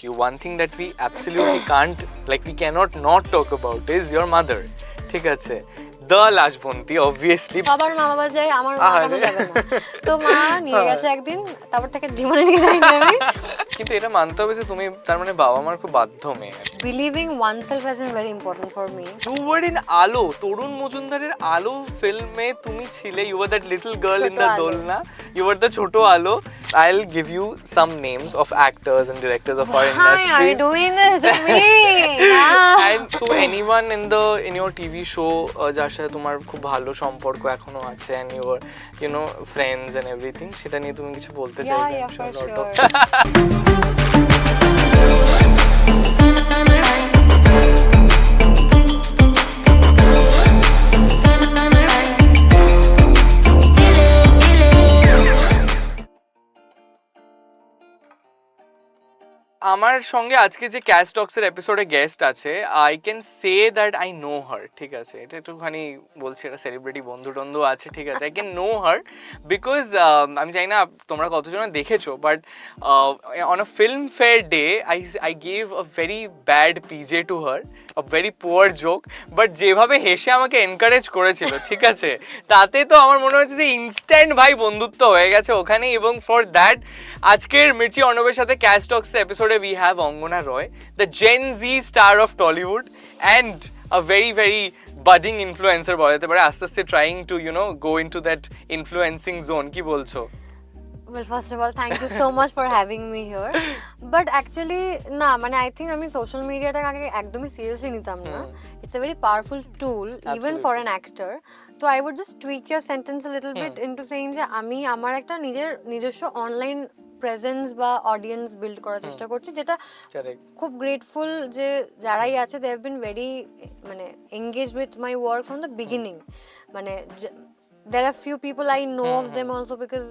you, one thing that we absolutely can't, like we cannot not talk about is your mother. ঠিক আছে, the লাশবন্তী obviously. সবার মা বাবা যায়, আমার মা কেন যাবে না? তো মা নিয়ে গেছে একদিন, তারপর থেকে জীবনে নিয়ে যাইনি আমি। কিন্তু এটা মানতে হবে যে তুমি তার মানে বাবা মার খুব বাধ্য মেয়ে। Believing oneself has been very important for me. You were in আলো, তরুণ মজুমদারের আলো ফিল্মে তুমি ছিলে, you were that little girl in the দোলনা, you were the ছোট আলো. I'll give you some names of actors and directors of our industry. Why are you doing this to me? And so anyone in your TV show যার সাথে তোমার খুব ভালো সম্পর্ক এখনো আছে, and you were, you know, friends and everything, সেটা নিয়ে তুমি কিছু বলতে চাইবে? Yeah, for sure. আমার সঙ্গে আজকে যে ক্যাজ টক্স এর এপিসোডে গেস্ট আছে, I can say that I know her, ঠিক আছে, এটা একটুখানি বলছি, এটা সেলিব্রিটি বন্ধু টন্ধু আছে, ঠিক আছে, I can know her because আমি জানি না তোমরা কতজন দেখেছো, but on a film fair day I gave a very bad PJ to her, a very poor joke, but যেভাবে হেসে আমাকে এনকারেজ করেছিল, ঠিক আছে, তাতে তো আমার মনে হচ্ছে যে ইনস্ট্যান্ট ভাই বন্ধুত্ব হয়ে গেছে ওখানে। এবং ফর দ্যাট আজকের মির্চি অর্ণবের সাথে ক্যাজ টক্স এপিসোডে we have Angana Roy, the Gen Z star of Tollywood and a very very budding influencer বলতে পারে, আস্তে আস্তে trying to, you know, go into that influencing zone. কি বলছো? Well, first of all, thank you so much for having me here. But actually, না মানে I think আমি social media টাকে আগে একদমই seriously নিতাম না. It's a very powerful tool, even for an actor. So I would just tweak your sentence a little bit into saying যে আমি আমার একটা নিজস্ব অনলাইন প্রেজেন্স বা অডিয়েন্স বিল্ড করার চেষ্টা করছি, যেটা খুব গ্রেটফুল যে যারাই আছে দে হ্যাভ বিন ভেরি মানে engage with my work from the beginning. মানে there are few people I know of them also because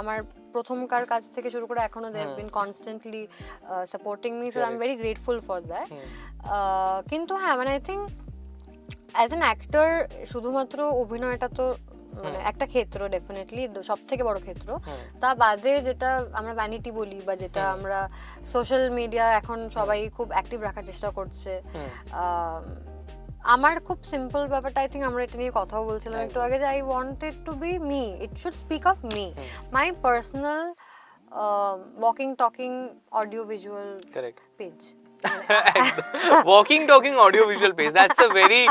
আমার প্রথমকার কাজ থেকে শুরু করে এখনো they have been constantly supporting me, so I'm very grateful for that. কিন্তু হ্যাঁ মানে I think as an actor শুধুমাত্র অভিনয়টা তো মানে একটা ক্ষেত্র, ডেফিনেটলি সব থেকে বড় ক্ষেত্র, তা বাদে যেটা আমরা ভ্যানিটি বলি বা যেটা আমরা সোশ্যাল মিডিয়া এখন সবাই খুব অ্যাক্টিভ রাখার চেষ্টা করছে, আমার খুব সিম্পল ব্যাপারটা আই থিঙ্ক আমরা এটা নিয়ে কথাও বলছিলাম একটু আগে যে I wanted to B me, it should speak of me, my personal walking talking audio visual page. Walking talking audio visual page, that's a very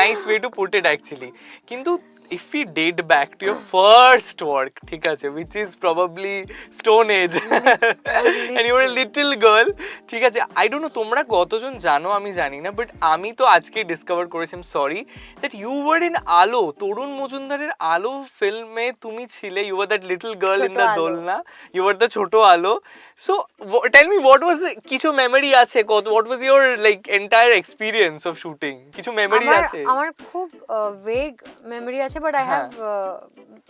nice way to put it actually. Kintu if we date back to your first work, ঠিক আছে, which is probably Stone Age, and you were a little girl, ঠিক আছে, I don't know তোমরা কতজন জানো আমি জানি না, বাট আমি তো আজকে ডিসকভার করেছি, sorry, that you were in আলো, তরুণ মজুমদারের আলো ফিল্মে তুমি ছিলে, you were that little girl in the দোলনা, you were the ছোট আলো. So tell me what was the কিছু মেমরি আছে, what was your like entire experience of shooting? কিছু মেমরি আছে? আমার খুব ভেগ মেমরি আছে, but I have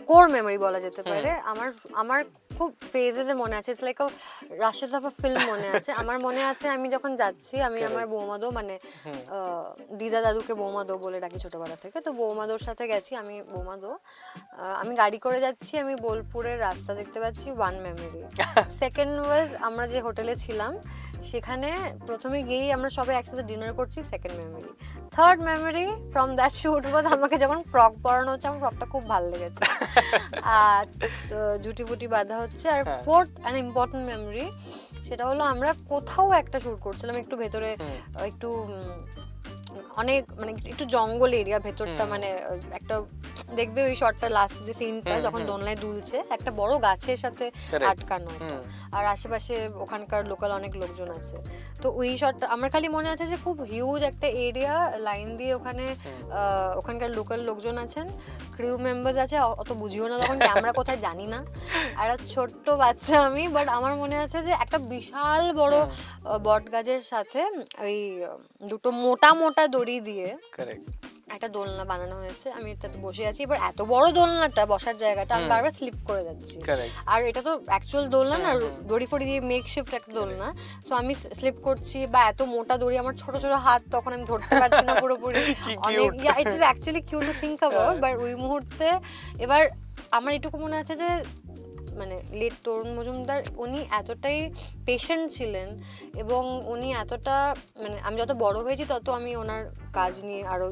core memory বলা যেতে পারে. আমার খুব ফেজেসে মনে আছে, it's like a রাশেস of a film মনে আছে. আমার মনে আছে আমি যখন যাচ্ছি, আমি আমার বৌমাদো মানে দিদা দাদুকে বৌমাদো বলে ডাকি ছোটবেলা থেকে, তো বৌমাদোর সাথে গেছি, আমি বৌমাদো, আমি গাড়ি করে যাচ্ছি, আমি বোলপুরের রাস্তা দেখতে পাচ্ছি, ওয়ান মেমরি. সেকেন্ড ওয়াজ আমরা যে হোটেলে ছিলাম সেখানে প্রথমে গিয়েই আমরা সবাই একসাথে ডিনার করছি, second memory. Third memory from that shoot was আমাকে যখন ফ্রক পরানো হচ্ছে, আমার ফ্রকটা খুব ভালো লেগেছে, আর জুটি ফুটি বাঁধা হচ্ছে. আর ফোর্থ অ্যান্ড ইম্পর্টেন্ট মেমরি সেটা হলো আমরা কোথাও একটা শুট করছিলাম, একটু ভেতরে, একটু অনেক মানে একটু জঙ্গল এরিয়া ভেতরটা, মানে একটা দেখবে ওই শটটা লাস্ট যে সিনটা যখন দোলনায় দুলছে, একটা বড় গাছের সাথে আটকানো, আর আশেপাশে ওখানকার লোকাল অনেক লোকজন আছে. তো ওই শটটা আমার খালি মনে আছে যে খুব হিউজ একটা এরিয়া লাইন দিয়ে, ওখানে ওখানকার লোকাল লোকজন আছেন, ক্রিউ মেম্বার্স আছে, অত বুঝিও না তখন ক্যামেরা কোথায় জানি না, আর ছোট্ট বাচ্চা আমি, বাট আমার মনে আছে যে একটা বিশাল বড় বট গাছের সাথে ওই দুটো মোটা মোটা দড়ি দিয়ে একটা দোলনা বানানো হয়েছে, আমি এটাতে বসে আছি. এবার এত বড় দোলনাটা, বসার জায়গাটা আমি বারবার স্লিপ করে যাচ্ছি, আর এটা তো অ্যাকচুয়াল দোলনা না, দড়ি ফড়ি দিয়ে মেকশিফট একটা দোলনা, সো আমি স্লিপ করছি, বা এত মোটা দড়ি, আমার ছোট ছোট হাত তখন আমি ধরতে পারছি না পুরোপুরি, অনেক it is actually cute to think about. But ওই মুহূর্তে এবার আমার এটুকু মনে আছে যে মানে লেট তরুণ মজুমদার উনি এতটাই পেশেন্ট ছিলেন এবং উনি এতটা মানে আমি যত বড় হয়েছি তত আমি ওনার কাজ নিয়ে আরো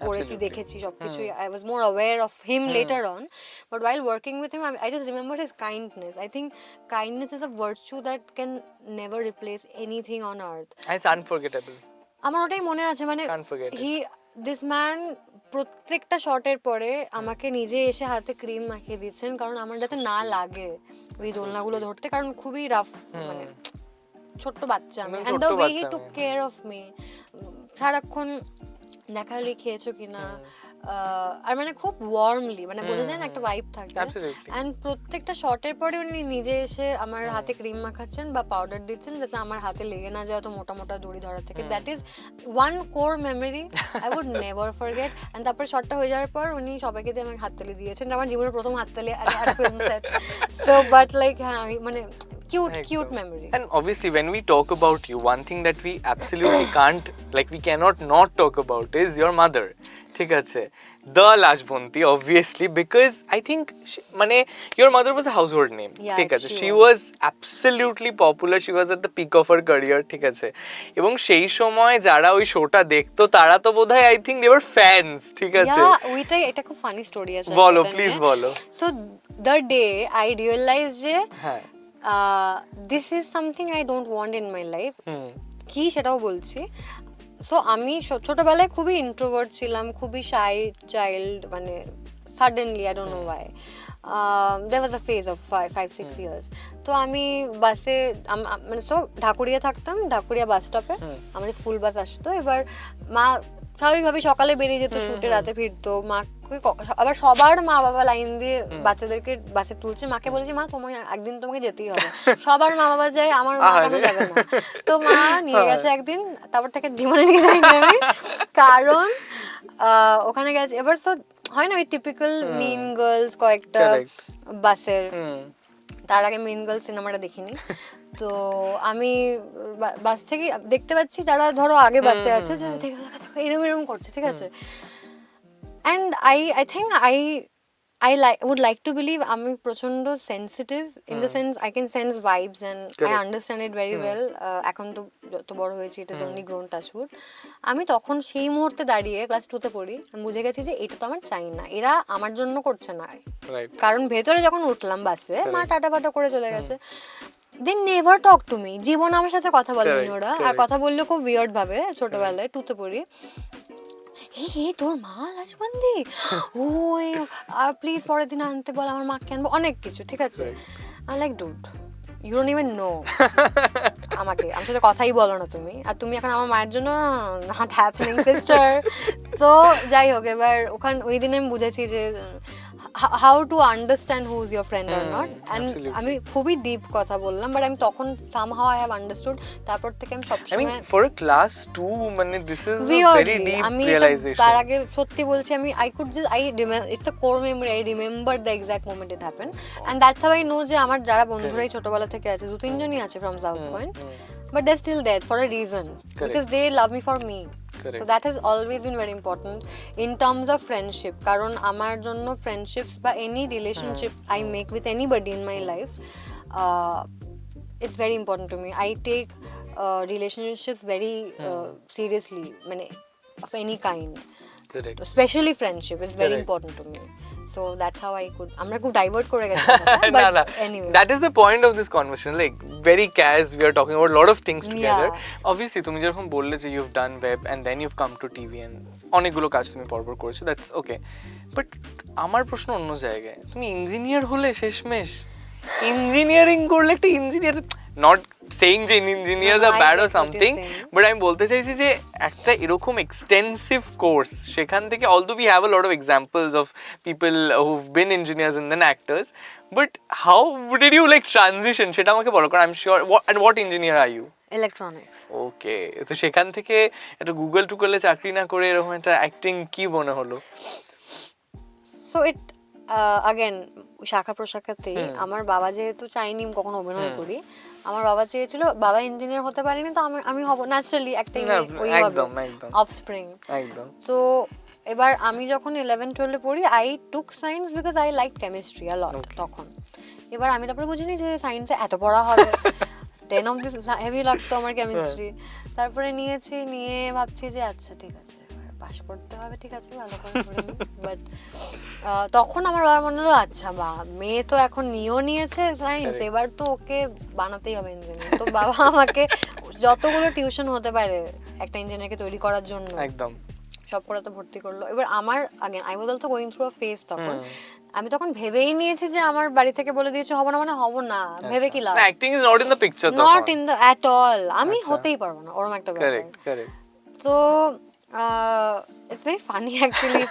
পড়েছি দেখেছি সবকিছু I was more aware of him later on, but while working with him I just remember his kindness. I think kindness is a virtue that can never replace anything on earth. It's unforgettable. আমার ওটাই মনে আছে মানে this man প্রত্যেকটা শটের পরে আমাকে নিজে এসে হাতে ক্রিম মাখিয়ে দিচ্ছেন কারণ আমার যাতে না লাগে ওই দোলনাগুলো ধরতে, কারণ খুবই রাফ মানে ছোট্ট বাচ্চা আমি, and the way he took care of me, সারাক্ষণ দেখা হলে খেয়েছো কিনা, আর মানে খুব ওয়ার্মলি মানে বোঝা যায় না একটা ভাইব থাকে, অ্যান্ড প্রত্যেকটা শটের পরে উনি নিজে এসে আমার হাতে ক্রিম মাখাচ্ছেন বা পাউডার দিচ্ছেন যাতে আমার হাতে লেগে না যায় তো মোটা মোটা দড়ি ধরা থেকে। That is one core memory I would never forget. And তারপরে শটটা হয়ে যাওয়ার পর উনি সবাইকে দিয়ে আমাকে হাততালি দিয়েছেন, আমার জীবনের প্রথম হাততালি at a film set. So but like হ্যাঁ মানে cute memory. And obviously when we talk about you, one thing that we absolutely can't, like we cannot not talk about is your mother. ঠিক আছে, the Lashbonti obviously, because I think মানে your mother was a household name. ঠিক আছে, she was absolutely popular, she was at the peak of her career. ঠিক আছে, এবং সেই সময় যারা ওই শোটা দেখতো তারা তো বোধহয় I think they were fans. ঠিক আছে, ওইটাই, এটা খুব ফানি স্টোরি আছে, বলো প্লিজ বলো। So the day I realized যে this is something I don't want in my life, কি সেটাও বলছি। সো আমি ছোটবেলায় খুবই ইন্ট্রোভার্ট ছিলাম, খুবই শাই চাইল্ড, মানে suddenly I don't know Y there was a phase of 5-6 years. তো আমি বাসে মানে সো ঢাকুরিয়া থাকতাম, ঢাকুরিয়া বাস স্টপে আমাদের স্কুল বাস আসতো, এবার মা স্বাভাবিকভাবে সকালে বেরিয়ে যেত শুটে, রাতে ফিরতো, মাকে আবার সবার মা বাবা লাইন দিয়ে বাচ্চাদেরকে বাসে তুলছে, মাকে বলেছি মা তোমার একদিন তোমাকে যেতেই হবে, সবার মা বাবা যায় আমার মা কেন যাবে না, তো মা নিয়ে গেছে একদিন, তারপর থেকে জীবনে নিয়ে যাইনি আমি, কারণ ওখানে গেছে। এবার তো হয় না ওই টিপিক্যাল মিন গার্লস কয়েকটা বাসের, তার আগে মিন গার্লস সিনেমাটা দেখিনি, তো আমি বাস থেকে দেখতে পাচ্ছি যারা ধরো আগে বাসে আছে যে এরম এরম করছে, ঠিক আছে, and I think I would like to believe আমি প্রচন্ড sensitive in the sense I can sense vibes and I understand it very well. এখন তো যত বড় হয়েছি it is only grown touchwood. আমি তখন সেই মুহূর্তে দাঁড়িয়ে ক্লাস 2 তে পড়ি, আমি বুঝে গেছি যে এটা তো আমার চাই না, এরা আমার জন্য করছে না, কারণ ভেতরে যখন উঠলাম বাসে মা টাটা পাটা করে চলে গেছে, they never talk to me, জীবন আমার সাথে কথা বলেনি ওরা, আর কথা বললে খুব weird ভাবে, ছোটবেলায় 2 তে পড়ি, এই তোর মা লাশবন্দি, ওই আর প্লিজ পরের দিন আনতে বল, আমার মাকে আনবো, অনেক কিছু, ঠিক আছে, I like dude you don't even know, আমাকে আমার সাথে কথাই বলো না তুমি, আর তুমি এখন আমার মায়ের জন্য নট হ্যাপেনিং সিস্টার। তো যাই হোক, এবার ওই দিনে আমি বুঝেছি যে how to understand who is your friend or not, and আমি খুবই ডিপ কথা বললাম, বাট আমি তখন সামহাউ আই হ্যাভ আন্ডারস্টুড, তারপর থেকে আমি সবসময় ফর ক্লাস 2 মানে this is a very deep realisation. তার আগে সত্যি বলছি আমি it's a core memory, I remember the exact moment it happened, and that's how I know যে আমার যারা বন্ধুরাই ছোটবেলা থেকে আছে, 2-3 জনই আছে from south point, but they're still there for a reason. Because they love me for me. So that has always been very important in terms of friendship, karon amar jonno friendships ba any relationship I make with anybody in my life, it's very important to me. I take relationships very seriously, mane of any kind. Correct. Especially friendship is very important to me. So that's how I could. আমরা খুব divert করে গেছি, but anyway, that is the point of this conversation, like very casual, we are talking about a lot of things together. Obviously তুমি যেরকম বললে যে you've done web and then you've come to TV and অনেকগুলো কাজ তুমি পরপর করেছো, that's okay, but আমার প্রশ্ন অন্য জায়গায়, তুমি ইঞ্জিনিয়ার হলে শেষমেশ, ইঞ্জিনিয়ারিং করলে একটা ইঞ্জিনিয়ার, নট সেইং যে engineers are bad or something, but আমি বলতে চাইছি যে একটা এরকম এক্সটেন্সিভ কোর্স, সেখান থেকে although we have a lot of examples of people who've been engineers and then actors, but how did you like transition, সেটা আমাকে বলো, কারণ I am sure, and what engineer are you? Electronics. Okay, তো সেখান থেকে একটা Google টুগলে চাকরি না করে এরকম একটা অ্যাক্টিং কি মনে হলো? সো ইট আগেন শাখা প্রশাখাতেই আমার বাবা যেহেতু চাইনি কখনো অভিনয় করি, আমার বাবা চেয়েছিল, বাবা ইঞ্জিনিয়ার হতে পারিনি তো আমি হব ন্যাচারালি একটা ওই অফস্প্রিং একদম। তো এবার আমি যখন 11-12 পড়ি, I took science because I like chemistry a lot তখন, এবার আমি তারপরে বুঝিনি যে সায়েন্সে এত পড়া হবে, 10 অফ দিস হেভি লাগতো আমার কেমিস্ট্রি। তারপরে নিয়ে ভাবছি যে আচ্ছা ঠিক আছে পাস করতে হবে, ঠিক আছে ভালো করে পড়ে নিই। বাট তখন আমার বাবার মনে হলো আচ্ছা মেয়ে তো এখন নিয়েছে সায়েন্স, এবার তো ওকে বানাতেই হবে ইঞ্জিনিয়ার। তো বাবা আমাকে যতগুলো টিউশন হতে পারে একটা ইঞ্জিনিয়ারকে তৈরি করার জন্য একদম সব করে তো ভর্তি করলো। এবার আমার again I was also going through a phase তখন। আমি তখন ভেবেই নিয়েছি যে আমার বাড়ি থেকে বলে দিয়েছে হব না মানে হব না, ভেবে কি লাভ, acting is not in the picture, not in the at all, আমি হতেই পারবো না ওরকম একটা ব্যাপার। কারেক্ট। তো ইটস ভেরি ফানি অ্যাকচুয়ালি,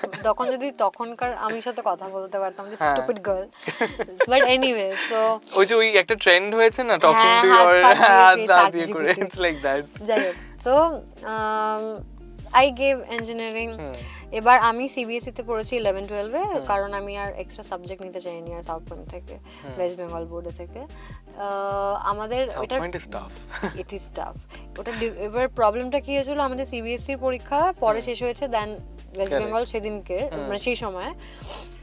তখনকার আমি সাথে কথা বলতে পারতাম যে stupid girl, but anyway. So ওই একটা ট্রেন্ড হয়েছে না টকিং টু ইওর হাত দিয়ে করে, ইটস লাইক দ্যাট। যাই হোক, সো আই গেভ ইঞ্জিনিয়ারিং। এবার আমি সিবিএসই তে পড়েছি 11-12-এ, কারণ আমি আর এক্সট্রা সাবজেক্ট নিতে চাইনি আর সাউথ পয়েন্ট থেকে, ওয়েস্ট বেঙ্গল বোর্ডে থেকে। আমাদের ওটা ইট ইজ টাফ ওটা। এবার প্রবলেমটা কি হয়েছিল, আমাদের সিবিএসসির পরীক্ষা পরে শেষ হয়েছে দেন ওয়েস্ট বেঙ্গল সেদিনকে, মানে সেই সময়।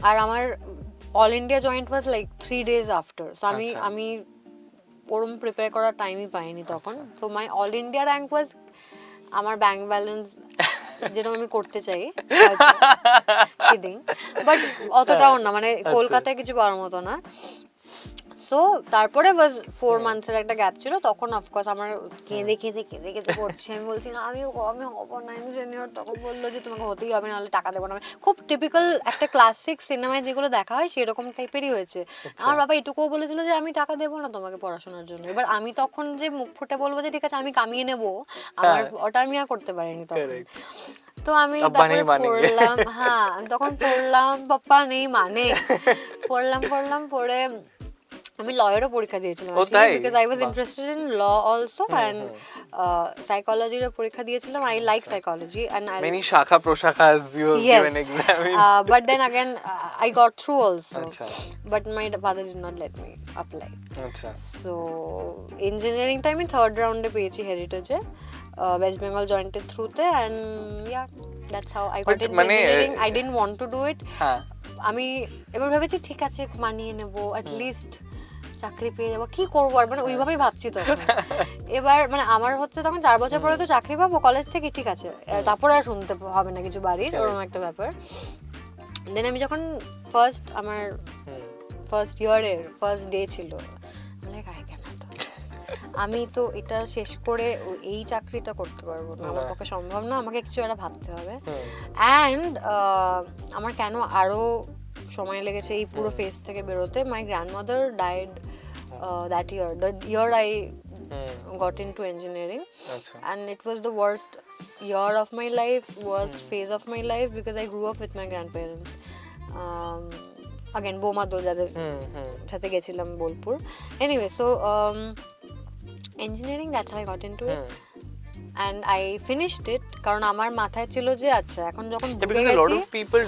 আর আমার all India joint was like 3 days after. So আমি ওরম প্রিপেয়ার করার টাইমই পাইনি তখন। তো মাই অল ইন্ডিয়া র্যাঙ্ক ওয়াজ আমার ব্যাংক ব্যালেন্স যেটা আমি করতে চাই, কিডিং, বাট অতটাও না, মানে কলকাতায় কিছু পাওয়ার মতো না। সো তারপরে ওয়াজ 4 months-এর একটা গ্যাপ ছিল, তখন অফকোর্স আমার কেঁদে পড়ছি, আমি বলছি না আমি হব না ইঞ্জিনিয়ার। তখন বললো যে তোমাকে হতেই হবে, নাহলে টাকা দেবো না। খুব টিপিক্যাল একটা ক্লাসিক সিনেমায় যেগুলো দেখা হয় সেরকম টাইপেরই হয়েছে। আমার বাবা এটুকুও বলেছিল যে আমি টাকা দেবো না তোমাকে পড়াশোনার জন্য। এবার আমি তখন যে মুখ ফুটে বলবো যে ঠিক আছে আমি কামিয়ে নেবো, আমার ওটা আমি আর করতে পারিনি তখন। তো আমি তারপরে পড়লাম, তখন পড়লাম, পাপ্পা নেই মানে পড়লাম পড়ে আমি লয়ারও পরীক্ষা দিয়েছিলাম, because I was interested in law also, and সাইকোলজিরও পরীক্ষা দিয়েছিলাম। I like psychology and many shakha proshakas you have given exam in. But then again I got through also. But my father did not let me apply. So engineering time in third round এ পেয়েছি হেরিটেজে, West Bengal joint এর through-তে, and yeah that's how I got into engineering. I didn't want to do it. আমি এবার ভেবেছি ঠিক আছে মানিয়ে নেব, at least চাকরি পেয়ে যাবো, কি করবো আর, মানে ওইভাবেই ভাবছি তখন। এবার মানে আমার হচ্ছে তখন 4 বছর পরে তো চাকরি পাবো কলেজ থেকে, ঠিক আছে, তারপরে আর শুনতে হবে না কিছু বাড়ির, ওরকম একটা ব্যাপার। দেন আমি যখন আমার ফার্স্ট ইয়ারের ফার্স্ট ডে ছিল, আমি তো এটা শেষ করে এই চাকরিটা করতে পারবো না, আমার পক্ষে সম্ভব না, আমাকে কিছু একটা ভাবতে হবে। অ্যান্ড আমার কেন আরো সময় লেগেছে এই পুরো ফেজ থেকে বেরোতে, my grandmother died that year, the year I got into engineering. And it was the worst year of my life, worst phase of my life, because I grew up with my grandparents. Again বোমা দো যাদের সাথে গেছিলাম Bolpur. Anyway, so engineering, that's how I got into it. And I finished it কারণ আমার মাথায় ছিল যে আচ্ছা এখন যখন ঢুকে গেছি, a lot of people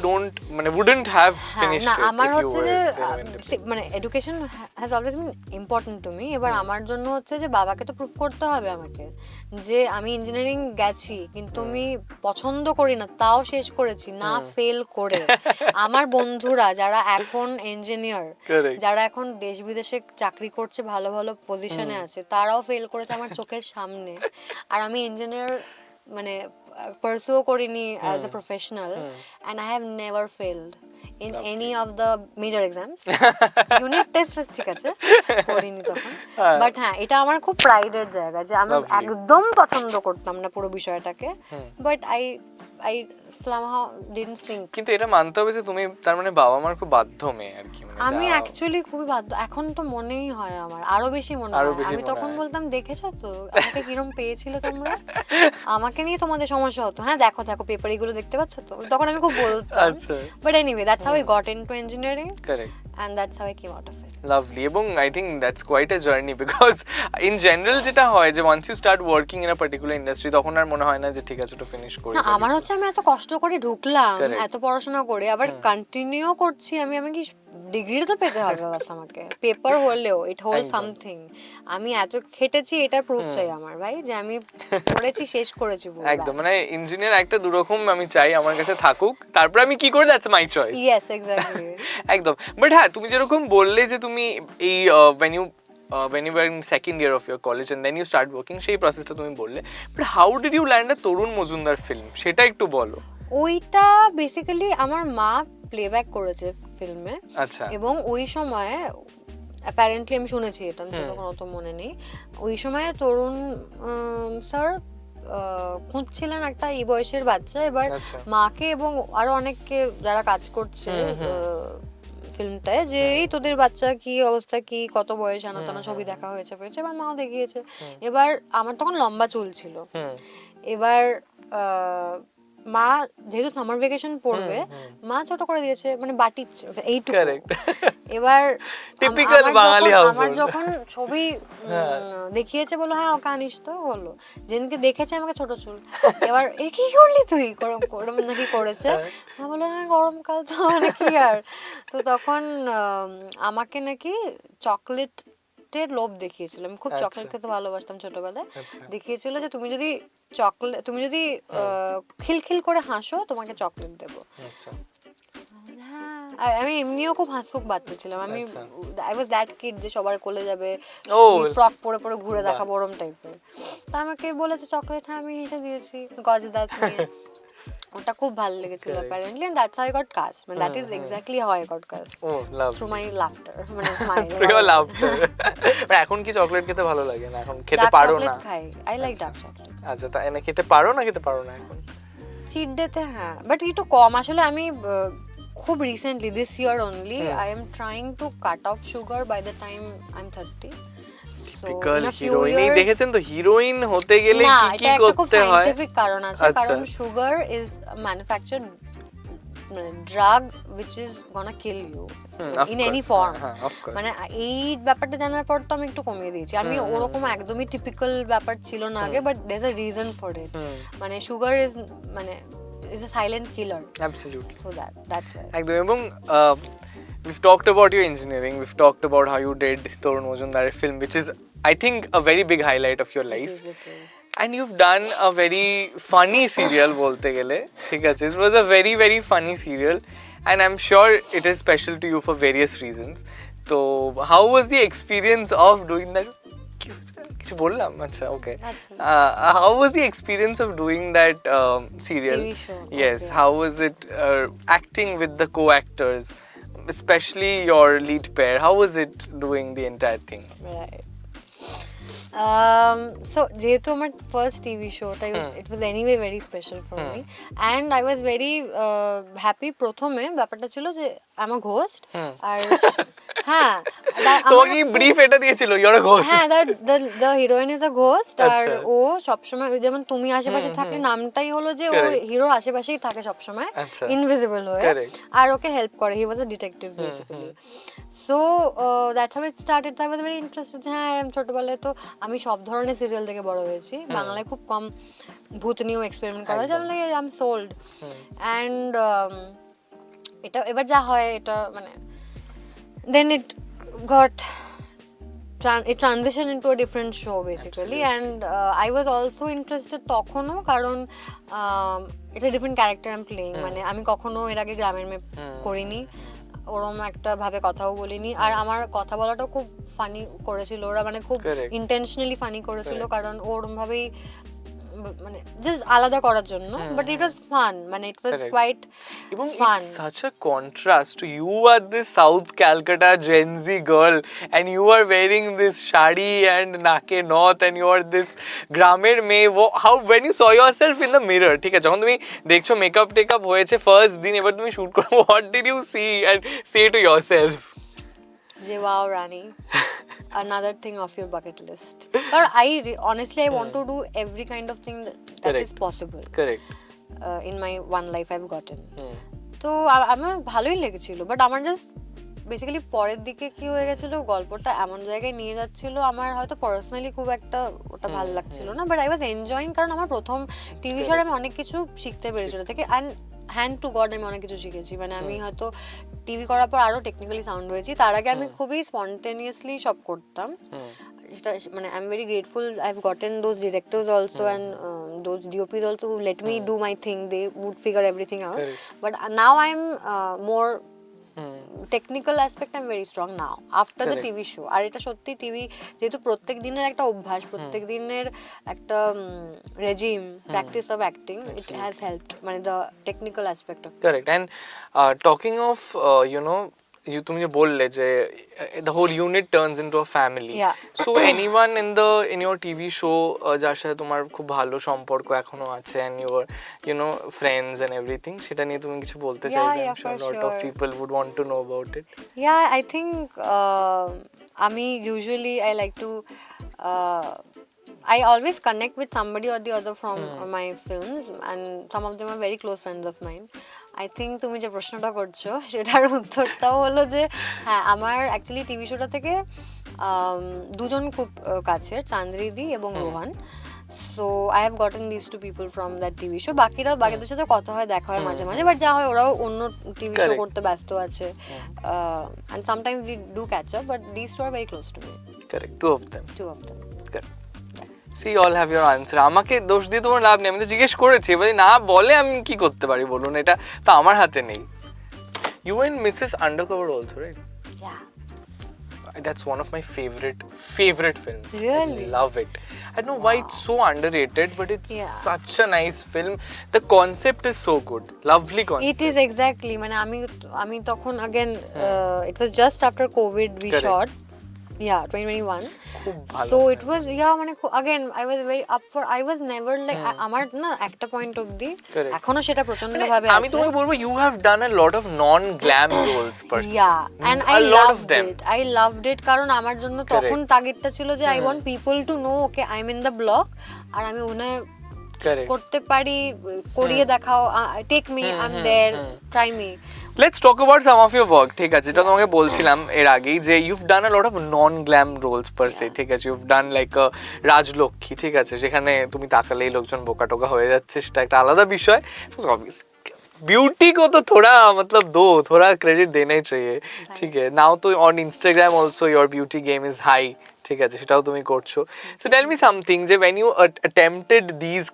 wouldn't have finished it. আমার হচ্ছে যে মানে education has always been important to me. এবার আমার জন্য হচ্ছে যে বাবাকে তো প্রুফ করতে হবে আমাকে যে আমি ইঞ্জিনিয়ারিং গেছি, কিন্তু আমি পছন্দ করি না তাও শেষ করেছি, না ফেল করে। আমার বন্ধুরা যারা এখন ইঞ্জিনিয়ার, যারা এখন দেশ বিদেশে চাকরি করছে, ভালো ভালো পজিশনে আছে, তারাও ফেল করেছে আমার চোখের সামনে। আর আমি ইঞ্জিনিয়ার মানে pursue করিনি as a professional, and I have never failed in any of the major exams. Unit test ঠিক আছে করিনি তখন, বাট এটা আমার খুব প্রাইডের জায়গা যে আমি একদম পছন্দ করতাম না পুরো বিষয়টাকে, but I somehow didn't think. কিন্তু এটা মানতে হবে যে তুমি তার মানে বাবা মার খুব বাধ্য মেয়ে আর কি। আমি অ্যাকচুয়ালি খুবই বাধ্য, এখন তো মনেই হয় আমার আরো বেশি মনে হয়। আমি তখন বলতাম দেখেছো তো আমাকে কিরম পেয়েছিল তোমরা, আমাকে নিয়ে তোমাদের সমস্যা হতো, দেখো পেপার এগুলো দেখতে পাচ্ছ তো, তখন আমি খুব বলতাম। But anyway that's how I goat into engineering, correct, and that's how I came out of it. Lovely. এবং I think that's quite a journey, because in general যেটা হয় যে once you start working in a particular industry তখন আর মনে হয় না যে ঠিক আছে তো ফিনিশ করি। না আমার হচ্ছে আমি এত কষ্ট করে ঢুকলাম, এত পড়াশোনা করে আবার কন্টিনিউ করছি, আমি কি ডিগ্রিটা তো পেতে হবে বাস আমাকে, পেপার হলেও ইট হোল সামথিং। আমি এত খেটেছি এটার প্রুফ চাই আমার ভাই, যে আমি পড়েছি শেষ করেছি পুরো। একদম, মানে ইঞ্জিনিয়ার একটা দুরকম আমি চাই আমার কাছে থাকুক, তারপর আমি কি করে, that's my choice. Yes exactly. একদম। বাট হ্যাঁ, তুমি যেরকম বললে যে তুমি এই when you were in second year of your college and then you start working, সেই প্রসেসটা তুমি বললে, but how did you land a Tarun Majumdar film, সেটা একটু বলো। ওইটা বেসিক্যালি আমার মা প্লেব্যাক করেছে ফিল্মে। আচ্ছা। এবং ওই সময় অ্যাপারেন্টলি আমি শুনেছি, এটা তো তখন অত মনে নেই, ওই সময় তরুণ স্যার খুঁজছিলেন একটা এই বয়সের বাচ্চা। এবার মাকে এবং আরো অনেককে যারা কাজ করছে ফিল্মটায়, যে এই তোদের বাচ্চা কি অবস্থা, কি কত বয়স, আনা টানা ছবি দেখা হয়েছে। এবার মাও দেখিয়েছে। এবার আমার তখন লম্বা চুল ছিল। এবার মা যেহেতু সামার ভ্যাকেশন পড়বে, মা ছোট করে দিয়েছে, মানে বাটি এইটুকু। এবার টিপিক্যাল বাঙালি হাউস। আমার যখন ছবি দেখিয়েছে, বললো হ্যাঁ ওকে আনিস, তো বললো যেদিনকে দেখেছে আমাকে ছোট চুল। এবার এ কি করলি তুই, গরম নাকি করেছে? আমি বললো হ্যাঁ গরমকাল তো, মানে কি আর। তো তখন আমাকে নাকি চকলেটের লোভ দেখিয়েছিল। আমি খুব চকলেট খেতে ভালোবাসতাম ছোটবেলায়। দেখিয়েছিল যে তুমি যদি খিলখিল করে হাসো তোমাকে চকলেট দেবো। আর আমি এমনিও খুব হাসফুক বাচ্চা ছিলাম। আমি আই ওয়াজ দ্যাট কিড যে সবার কোলে যাবে, ফ্রক পরে পরে ঘুরে দেখাবো ওরম টাইপের। তা আমাকে বলেছে চকলেট, হ্যাঁ আমি এসে দিয়েছি গজে দাঁত নিয়ে। ওটা খুব ভালো লেগেছিল apparently, and that's how I got cast. মানে that is exactly how I got cast, through my laughter, মানে স্মাইল। মানে এখন কি চকলেট খেতে ভালো লাগে না? এখন খেতে পারো না? খাই, আই লাইক ডার্ক চকলেট। আচ্ছা, তাই না? খেতে পারো না এখন? চিট ডেতে হ্যাঁ, বাট একটু কম। আসলে আমি খুব recently, this year only, I am trying to cut off sugar by the time I am 30. দেখেছেন তো, হিরোইন হতে গেলে কি কি করতে হয়? সায়েন্টিফিক কারণ আছে, কারণ sugar is manufactured drug which is gonna kill you in any form. মানে এই ব্যাপারটা জানার পর তো আমি একটু কমিয়ে দিয়েছি। আমি ওরকম একদমই টিপিক্যাল ব্যাপার ছিল না আগে, but there is a reason for it. মানে sugar is is a silent killer. Absolutely. So that's why. একদম। এবং we've talked about your engineering, we've talked about how you did Torun Mojumdar film, which is I think a very big highlight of your life. It is. And you've done a very funny serial bolte gele, ঠিক আছে? It was a very very funny serial, and I'm sure it is special to you for various reasons. So how was the experience of doing that? কিছু বললাম? আচ্ছা, okay. How was the experience of doing that serial? TV show. Yes, okay. How was it acting with the co-actors, especially your lead pair? How was it doing the entire thing? Right. So যেহেতু আমার first TV শোটা, it was anyway very special for me, and I was very happy. প্রথমে ব্যাপারটা ছিল যে আমার ghost, আর হ্যাঁ তোমাকে ব্রিফ এটা দিয়েছিল ইউর আ ঘোস্ট। হ্যাঁ, the heroine is a ghost, আর ও সবসময় যেমন তুমি আশেপাশে থাকে, নামটাই হলো যে ও হিরোর আশেপাশেই থাকে সবসময়, ইনভিজিবল হয়ে, আর ওকে হেল্প করে। He was a detective basically. So that's how it started. I was very interested. হ্যাঁ, ছোটবেলায় তো আমি সব ধরনের সিরিয়াল থেকে বড় হয়েছি। বাংলায় খুব কম ভূত নিয়েও এক্সপেরিমেন্ট করা হয়েছে। I am sold. অ্যান্ড এটা এবার যা হয়, এটা মানে then it got it transitioned into a different show basically. Absolutely. And I was also interested তখনও, কারণ it's a different character I'm playing. মানে আমি কখনো এর আগে গ্রামের মেয়ে করিনি, ওরম একটা ভাবে কথাও বলিনি, আর আমার কথা বলাটাও খুব ফানি করেছিল ওরা, মানে খুব ইন্টেনশনালি ফানি করেছিল, কারণ ওরম ভাবেই মানে জাস্ট আলাদা করার জন্য। বাট ইট ওয়াজ ফান, মানে it was quite fun. Such a contrast to you are this South Calcutta Gen Z girl, and you are wearing this shadi and nake north, and you are this gramer mein. How when you saw yourself in the mirror, ঠিক আছে, যখন তুমি দেখছো makeup take up হয়েছে first দিন, এবার তুমি shoot করো, what did you see and say to yourself? যে wow Rani, another thing off your bucket list. But honestly I want to do every kind of thing that is possible. Correct. In my one life I've gotten. তো আমার ভালোই লেগেছিল, but আমার just basically পরের দিকে কি হয়ে গেছিল, গল্পটা এমন জায়গায় নিয়ে যাচ্ছিল, আমার হয়তো পার্সোনালি খুব একটা ওটা ভালো লাগছিল না, বাট আই ওয়াজ এনজয়িং, কারণ আমার প্রথম টিভি শোয়ে আমি অনেক কিছু শিখতে পেরেছি ওটা থেকে। অ্যান্ড হ্যান্ড টু গড আমি অনেক কিছু শিখেছি, মানে আমি হয়তো টিভি করার পর আরো টেকনিক্যালি সাউন্ড হয়েছি, তার আগে আমি খুবই স্পন্টেনিয়াসলি সব করতাম। সেটা মানে I am very grateful I have gotten those directors also and those DOPs also who let me do my thing, they would figure everything out, but now I am more technical aspect I am very strong now after the TV show. আর এটা সত্যি TV যেহেতু প্রত্যেক দিনের একটা অভ্যাস, প্রত্যেক দিনের একটা regime practice of acting, it has helped মানে the technical aspect of. Correct. And talking of তুমি যে বললে যে the whole unit turns into a family. Yeah. So anyone in your TV show যার সাথে তোমার খুব ভালো সম্পর্ক এখনো আছে and your friends and everything, সেটা নিয়ে তুমি কিছু বলতে চাইবে? I'm sure a lot of people would want to know about it. Yeah, I think আমি usually I like to I always connect with somebody or the other from my films, and some of them are very close friends of mine. I think তুমি যে প্রশ্নটা করছো সেটার উত্তরটাও হলো যে হ্যাঁ, আমার অ্যাকচুয়ালি টিভি শোটা থেকে দুজন খুব কাছের, চান্দ্রিদি এবং Rohan. So I have gotten this two people from that TV show. বাকিদের সাথে কথা হয়, দেখা হয় মাঝে মাঝে, বাট যা হয় ওরাও অন্য টিভি শো করতে ব্যস্ত আছে, and sometimes we do catch up, but these two are very close to me. Correct. Two of them. Correct. See, all have your answer. আমাকে দোষ দিয়ে তোমার লাভ নেই, আমি তো জিজ্ঞেস করেছি, এবার না বলে আমি কি করতে পারি বলুন, এটা তো আমার হাতে নেই। You and Mrs. Undercover also, right? Yeah. That's one of my favorite films. Really? I love it. I don't know why it's so underrated, but it's such a nice film. The concept is so good. Lovely concept. It is exactly. মানে আমি তখন again it was just after COVID we shot. Yeah, 2021. So it was মানে again I was very up for, I was never like আমার না একটা point অবধি এখনো সেটা প্রচন্ড ভাবে আছে। আমি তোমাকে বলবো you have done a lot of non-glam roles per se. Yeah, and I loved it কারণ আমার জন্য তখন টার্গেটটা ছিল যে I want people to know okay I'm in the block আর আমি অভিনয় করতে পারি, করিয়ে দেখাও, take me, I'm there, try me. Let's talk about some of your work. ঠিক আছে, যেটা তোমাকে বলছিলাম এর আগেই যে you've done a lot of non-glam roles per se. ঠিক আছে, you've done like a Rajlakshmi, ঠিক আছে, যেখানে তুমি তাকালেই লোকজন বোকা টোকা হয়ে যাচ্ছে, সেটা একটা আলাদা বিষয়। ब्यूटी को तो थोड़ा मतलब दो, थोड़ा क्रेडिट देना ही चाहिए, ठीक है। नाउ तो on Instagram also your beauty game is high, ঠিক আছে, সেটাও তুমি করছো। সো টেল মি সামথিং যে when you attempted these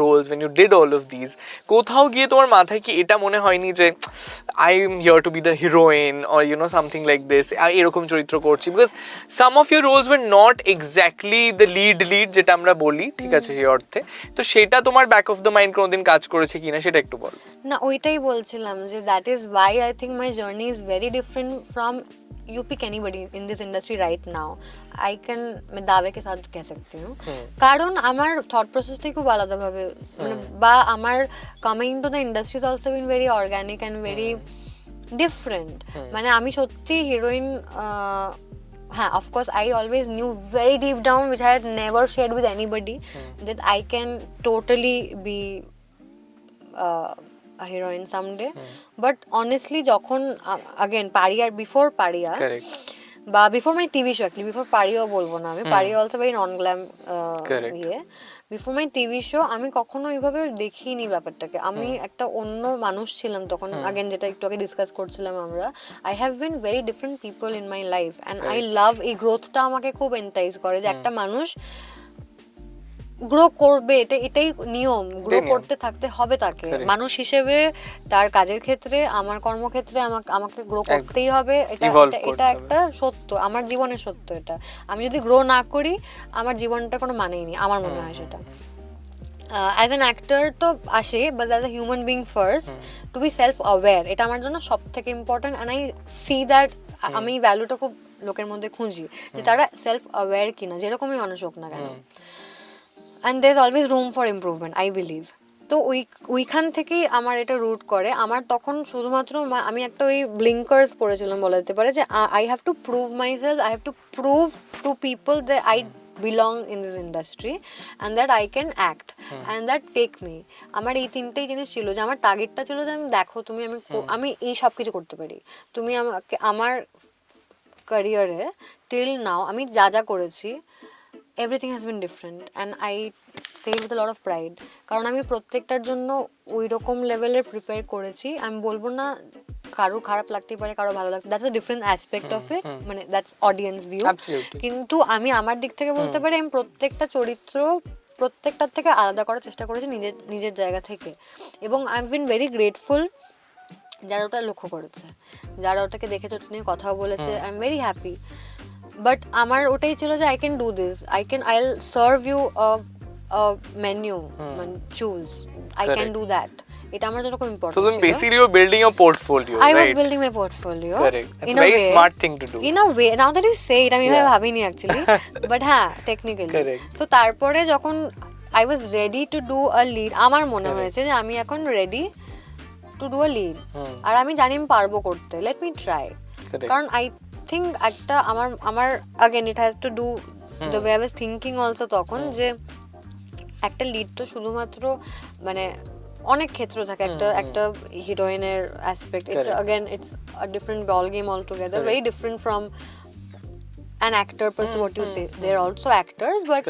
roles, when you did all of these, কোথাও গিয়ে তোমার মাথায় কি এটা মনে হয়নি যে I am here to be the heroine or something like this, এরকম চরিত্র করছি? Because some of your roles were not exactly the lead যেটা আমরা বলি, ঠিক আছে, সেই অর্থে। তো সেটা তোমার ব্যাক অফ দ্য মাইন্ড কোনোদিন কাজ করেছে কিনা সেটা একটু বল। না, ওইটাই বলছিলাম যে that is why I think my journey is very different from you pick anybody in this industry right now. I can मैं दावे के साथ कह सकती हूँ কারণ আমার থট প্রসেসটাই খুব আলাদাভাবে মানে বা আমার coming to the industry is also been very organic and very different. মানে আমি সত্যি হিরোইন হ্যাঁ, of course I always knew very deep down which I had never shared with anybody that I can totally be a heroine someday, but honestly যখন again পারিয়ার before পারিয়া বা before my TV show, actually before পারিয়াও বলবো না আমি, পারিয়া also very non-glam before my TV show আমি কখনো এইভাবে দেখিনি ব্যাপারটাকে, আমি একটা অন্য মানুষ ছিলাম তখন। again যেটা একটু আগে ডিসকাস করছিলাম আমরা, I have been very different people in my life and I love এই গ্রোথটা আমাকে খুব এন্টাইজ করে যে একটা মানুষ গ্রো করবে, এটাই নিয়ম, গ্রো করতে থাকতে হবে তাকে মানুষ হিসেবে, তার কাজের ক্ষেত্রে, আমার কর্মক্ষেত্রে আমাকে গ্রো করতেই হবে। এটা একটা সত্য, আমার জীবনের সত্য এটা। আমি যদি গ্রো না করি আমার জীবনটা কোনো মানেই নেই, আমার মনে হয় সেটা। অ্যাজ অ্যান অ্যাক্টর তো আসে, but as a human being first to be self aware, এটা আমার জন্য সব থেকে important. And I see that আমি ভ্যালুটা খুব লোকের মধ্যে খুঁজি যে তারা সেলফ অ্যাওয়্যার কিনা, যেরকমই মানুষ হোক না কেন। and there's always room for improvement, I believe. তো ওইখান থেকেই আমার এটা রুট করে। আমার তখন শুধুমাত্র আমি একটা ওই ব্লিঙ্কার্স পড়েছিলাম বলা যেতে পারে যে I have to prove my self, I have to prove two people that I belong in this industry and that I can act and that take me. আমার এই তিনটেই জিনিস ছিল যে আমার টার্গেটটা ছিল যে আমি দেখো তুমি আমি এই সব কিছু করতে পারি, তুমি আমাকে আমার ক্যারিয়ারে টিল নাও আমি যা যা করেছি everything has been different and I say with a lot of pride, কারণ আমি প্রত্যেকটার জন্য ওই রকম লেভেলের প্রিপেয়ার করেছি। আমি বলবো না কারো খারাপ লাগতে পারে, কারো ভালো লাগতে, that's a different aspect of it, মানে দ্যাটস অডিয়েন্স ভিউ। কিন্তু আমি আমার দিক থেকে বলতে পারি আমি প্রত্যেকটা চরিত্র প্রত্যেকটার থেকে আলাদা করার চেষ্টা করেছি নিজের নিজের জায়গা থেকে, এবং I have been very grateful যারা ওটা লক্ষ্য করেছে, যারা ওটাকে দেখেছে, ওটা নিয়ে কথাও বলেছে। I am very happy. But আমার ওটাই ছিল যে I can do this, I will serve you a menu, choose, I can do that. এটা আমার জন্য খুব ইম্পর্টেন্ট ছিল। So then basically you're building your portfolio, I was right? building my portfolio. Correct. It's a very smart thing to do. In a way, now that you say it, আমি এভাবে ভাবিনি actually, but হ্যাঁ technically. Correct. So তারপরে যখন I was ready to do a lead, আমার মনে হয়েছে যে আমি এখন ready to do a lead, আর আমি জানি আমি পারবো করতে, let me try. কারণ I think একটা আমার again it has to do the way I was thinking also তখন, যে একটা লিড তো শুধুমাত্র মানে অনেক ক্ষেত্র থাকে, একটা হিরোইনের aspect, it's again it's a different ball game all together, very different from an actor person, what you say, they are also actors, but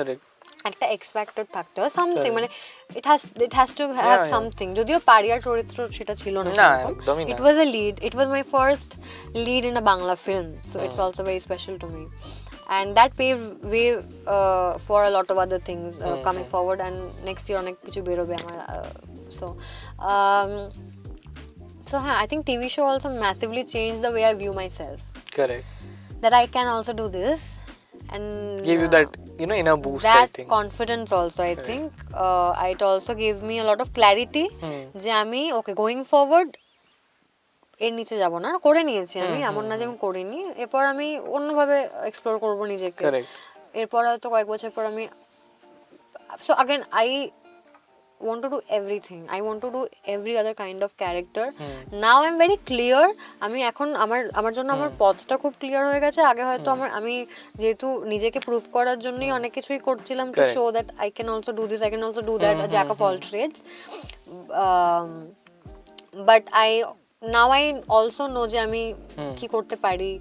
একটা এক্স ফ্যাক্টর থাকতে হয়, সামথিং, মানে it has to have something. যদিও পারিয়ার চরিত্র সেটা ছিল না, it was a lead, it was my first lead in a Bangla film, so it's also very special to me, and that paved way for a lot of other things coming forward, and next year onek kichu berobe amar, so I think TV show also massively changed the way I view myself. Correct. That I can also do this, and gave you that, you know, inner boost, that I think. confidence also, I think it also gave me a lot of clarity je ami okay going forward এর নিচে যাব না, করে নিয়েছি আমি, এমন না যে আমি করিনি, এরপর আমি অন্যভাবে এক্সপ্লোর করব নিজেকে, এরপর হয়তো কয়েক বছর পর আমি, so again I want to do everything, I want to do every other kind of character. Now I'm very clear, আমি এখন আমার জন্য আমার পথটা খুব ক্লিয়ার হয়ে গেছে। আগে হয়তো আমি যেহেতু নিজেকে প্রুভ করার জন্যই অনেক কিছুই করছিলাম, to show that I can also do this, I can also do that, a jack of all trades, but now I also know যে আমি কি করতে পারি,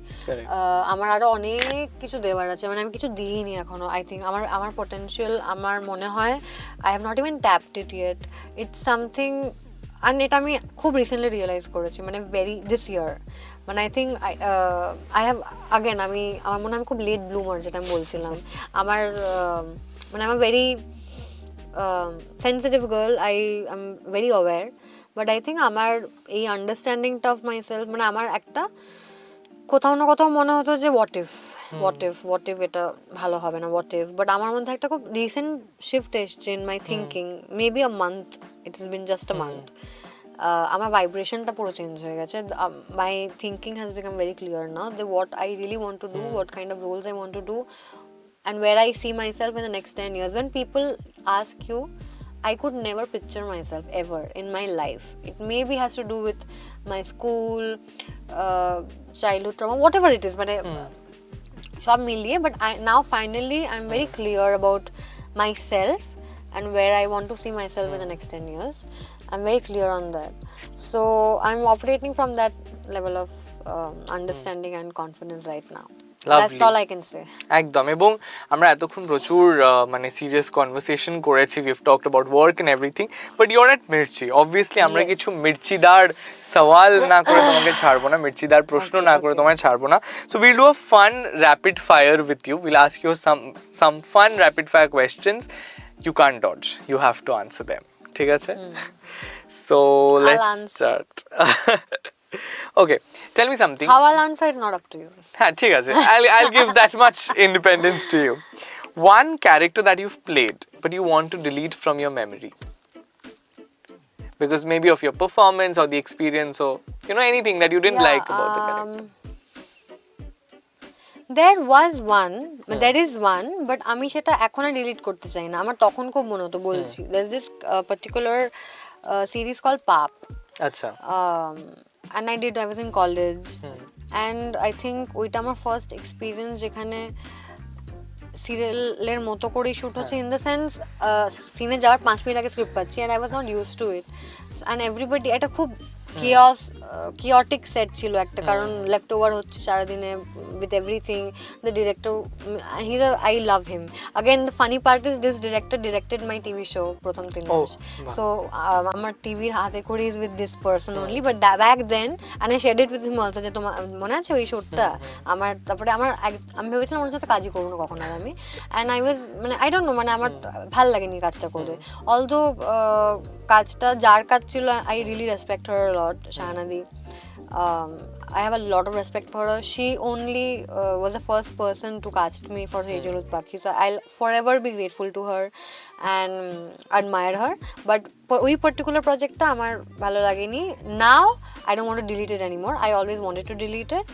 আমার আরো অনেক কিছু দেওয়ার আছে, মানে আমি কিছু দিইনি এখনো। I think আমার potential, আমার মনে হয় I have not even tapped it yet. It's something, and এটা আমি খুব রিসেন্টলি রিয়েলাইজ করেছি, মানে this year, মানে I think I have again আমার মনে হয় আমি খুব লেট ব্লুমার, যেটা আমি বলছিলাম, আমার মানে I'm a very sensitive girl, I am very aware, but I think আমার এই আন্ডারস্ট্যান্ডিংটা অফ মাই সেলফ, মানে আমার একটা কোথাও না কোথাও মনে হতো যে হোয়াট ইফ এটা ভালো হবে না, হোয়াট ইফ, বাট আমার মধ্যে একটা খুব রিসেন্ট শিফট এসছে in my thinking, maybe a month, it is been just a month, আমার ভাইব্রেশনটা পুরো চেঞ্জ হয়ে গেছে, my thinking has become very clear now, যে what I really want to do, what kind of roles I want to do, and where I see myself in the next 10 years. When people ask you, I could never picture myself ever in my life. It maybe has to do with my school, childhood trauma, whatever it is, but সব মিলিয়ে, but now finally I'm very clear about myself and where I want to see myself in the next 10 years. I'm very clear on that. So I'm operating from that level of understanding and confidence right now. That's all I can say. একদম। এবং আমরা এতক্ষণ প্রচুর মানে serious conversation করেছি, we've talked about work and everything, but you're at Mirchi. Obviously আমরা কিছু মির্চিদার সওয়াল না করে তোমাকে ছাড়বো না, মির্চিদার প্রশ্ন না করে তোমায় ছাড়বো না। So we'll do a fun rapid fire with you. We'll ask you some fun rapid fire questions. You can't dodge. You have to answer them. ঠিক আছে? So let's start. Okay, tell me something. How I'll answer is not up to you. হ্যাঁ ঠিক আছে, I'll give that much independence to you. One character that you've played but you want to delete from your memory because maybe of your performance or the experience, or you know, anything that you didn't like about the character. There was one, there is one, but আমি সেটা এখন আর delete করতে চাই না, আমার তখন খুব মনে হতো, বলছি, there's this particular series called Pap. আচ্ছা। And I was in college, and I think ওইটা আমার ফার্স্ট এক্সপিরিয়েন্স যেখানে সিরিয়ালের মতো করেই শ্যুট হচ্ছে, ইন দ্য সেন্স সিনে যাওয়ার 5 মিনিট আগে স্ক্রিপ্ট পাচ্ছি, and I was not used to it, and everybody, এটা খুব chaos chaotic set ছিল একটা, কারণ লেফট ওভার হচ্ছে সারাদিনে with everything. The director, I love him. Again, the funny part is this director directed my TV show প্রথম 3 মাস. So আমার টিভির হাতে করে is with this person only, but back then, and I shared it with him also, যে তোমার মনে আছে ওই শোটা আমার, তারপরে আমি ভেবেছিলাম ওর সাথে কাজই করবো না কখনো আর আমি, and I was মানে I don't know, মানে আমার ভাল লাগেনি কাজটা করে, although কাজটা যার কাজ ছিল I really respect her a lot, শাহানাদি. I have a lot of respect for her. She only was the first person to cast me for Hejurut Pakhi, so I'll forever be grateful to her and admire her. But ওই particular project টা আমার ভালো লাগেনি. Now I don't want to delete it anymore. I always wanted to delete it.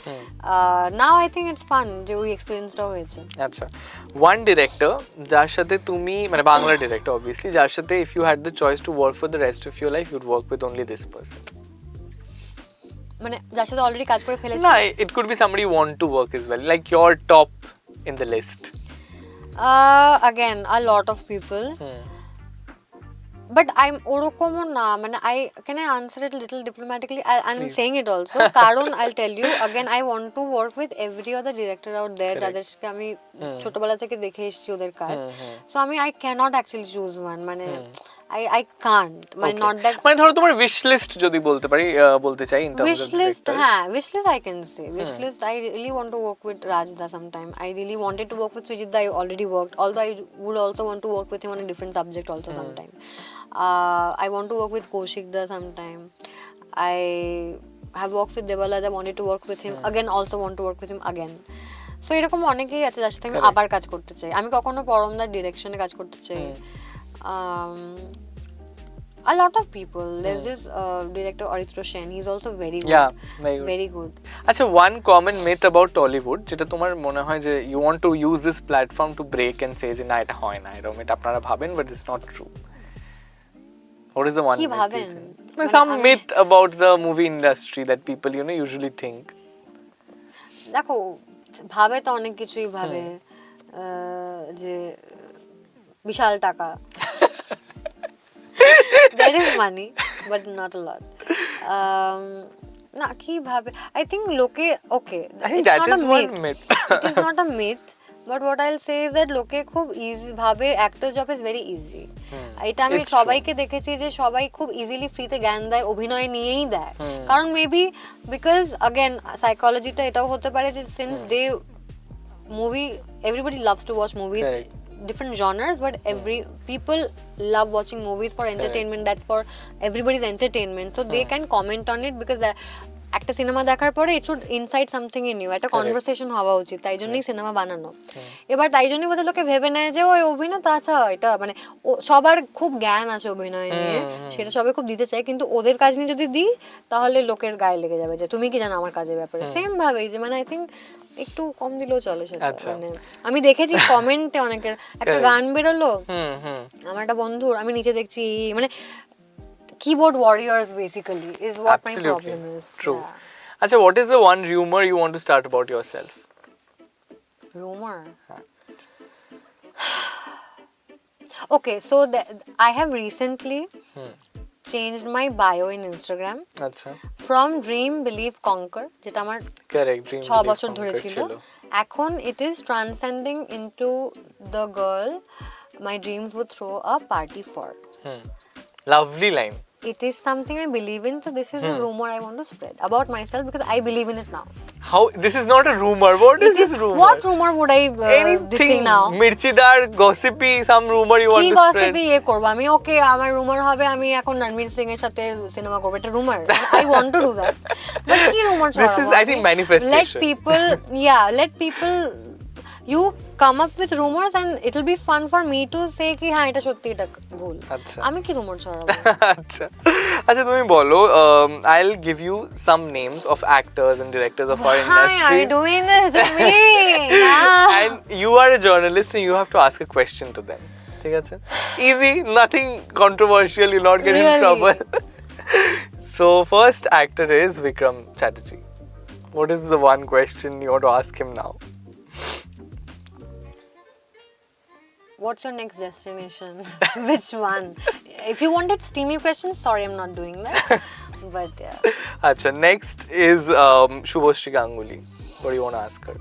Now I think it's fun যে ওই এক্সপেরিয়েন্সটা হয়েছে. আচ্ছা, one director যার সাথে তুমি মানে বাংলা ডিরেক্টর obviously যার সাথে if you had the choice to work for the rest of your life you'd work with only this person. মানে যার সাথে অলরেডি কাজ করে ফেলেছি না, it could be somebody you want to work as well, like your top in the list. Again, a lot of people. But I'm ওরকমও না, মানে can I answer it a little diplomatically? I'm saying it also কারণ I'll tell you again, I want to work with every other director out there যাদেরকে আমি ছোটবেলা থেকে দেখে এসেছি ওদের কাজ. So I cannot actually choose one, মানে I can't, মানে not that, মানে ধরো তোমার wish list যদি বলতে চাই in terms wish of list, directors. হ্যাঁ wish list I can say. Wish list, I really want to work with Rajda sometime. I really wanted to work with Srijit. I already worked, although I would also want to work with him on a different subject also sometime. I want to work with Kaushik Da sometime. I have worked with Devalada, wanted to work with him again, also want to work with him again. So এরকম অনেকেই আছে যার সাথে আমি আবার কাজ করতে চাই. আমি কখনো পরমদার ডিরেকশনে কাজ করতে চাই. A lot of people. There's this director Aritra Sen. He's also very good. Yeah, very good. আচ্ছা, one common myth about Tollywood যেটা তোমার মনে হয় যে you want to use this platform to break and say যে না এটা হয় না, এরকম এটা আপনারা ভাবেন but it's not true. What is the one কি myth ভাবেন? Some myth about the movie industry that people usually think. দেখো, ভাবে তো অনেক কিছুই ভাবে, যে বিশাল টাকা, there is money but not a lot. না কি ভাবে, I think লোকে, okay, I think it's that not is a one myth. It is not a myth, but what I'll say is that লোকে খুব ইজি ভাবে actor job is very easy. এটা আমি সবাইকে দেখেছি যে সবাই খুব ইজিলি ফ্রিতে জ্ঞান দেয়, অভিনয় নিয়েই দেয়, কারণ মেবি বিকজ again সাইকোলজিটা এটাও হতে পারে যে since they everybody loves to watch movies. Correct. Different genres, but people love watching movies for entertainment. That's for everybody's entertainment, so they can comment on it because একটা cinema দেখার পরে it should incite something in you, একটা conversation হওয়া উচিত, তাই জন্যই cinema বানানো। এবার তাই জন্যই বোধহয় লোকে ভেবে নেয় যে ওই অভিনয়, আচ্ছা এটা মানে সবার খুব জ্ঞান আছে অভিনয় নিয়ে, সেটা সবাই খুব দিতে চায়, কিন্তু ওদের কাজ নিয়ে যদি দিই তাহলে লোকের গায়ে লেগে যাবে যে তুমি কি জানো আমার কাজের ব্যাপারে। সেম ভাবেই যে মানে আই থিঙ্ক একটু কম দিলেও চলে সেটা। মানে আমি দেখেছি কমেন্টে অনেকের, একটা গান বেরোলো আমার একটা বন্ধুর, আমি নিচে দেখছি মানে keyboard warriors basically is what Absolutely. my problem is. True. Acha, what is the one rumor you want to start about yourself? Rumor? Okay, so I have recently changed my bio in Instagram. Acha. From dream, believe, conquer, যেটা আমার Correct, dream, 6 বছর ধরে ছিল, এখন it is transcending into the girl my dreams would throw a party for. Lovely line. It is something I believe in, so this is a rumor I want to spread about myself because I believe in it now. How? This is not a rumor. What is this rumor? What rumor would I this thing now? Mirchi dar gossipy, some rumor you want to spread. কি gossipy করব আমি? ওকে, আমার rumor হবে আমি এখন রণবীর সিং এর সাথে cinema করব, এটা rumor. I want to do that. But কি rumor ছড়াবো? This is, I think, manifestation. Let people you come up with rumors and it'll be fun for me to say ki ha eta shotti eta bhul. আচ্ছা, আমি কি rumor ছড়াবো? আচ্ছা আচ্ছা, তুমি বলো, I'll give you some names of actors and directors of our industry. Why are you doing this to me? And you are a journalist and you have to ask a question to them. ঠিক আছে? Easy, nothing controversial, you'll not get in trouble. So first actor is Vikram Chatterjee. What is the one question you want to ask him now? What's your next destination? Which one? If you wanted steamy questions, sorry, I'm not doing that. But yeah. Acha, next is Shubhoshri Ganguly. What do you want to ask her?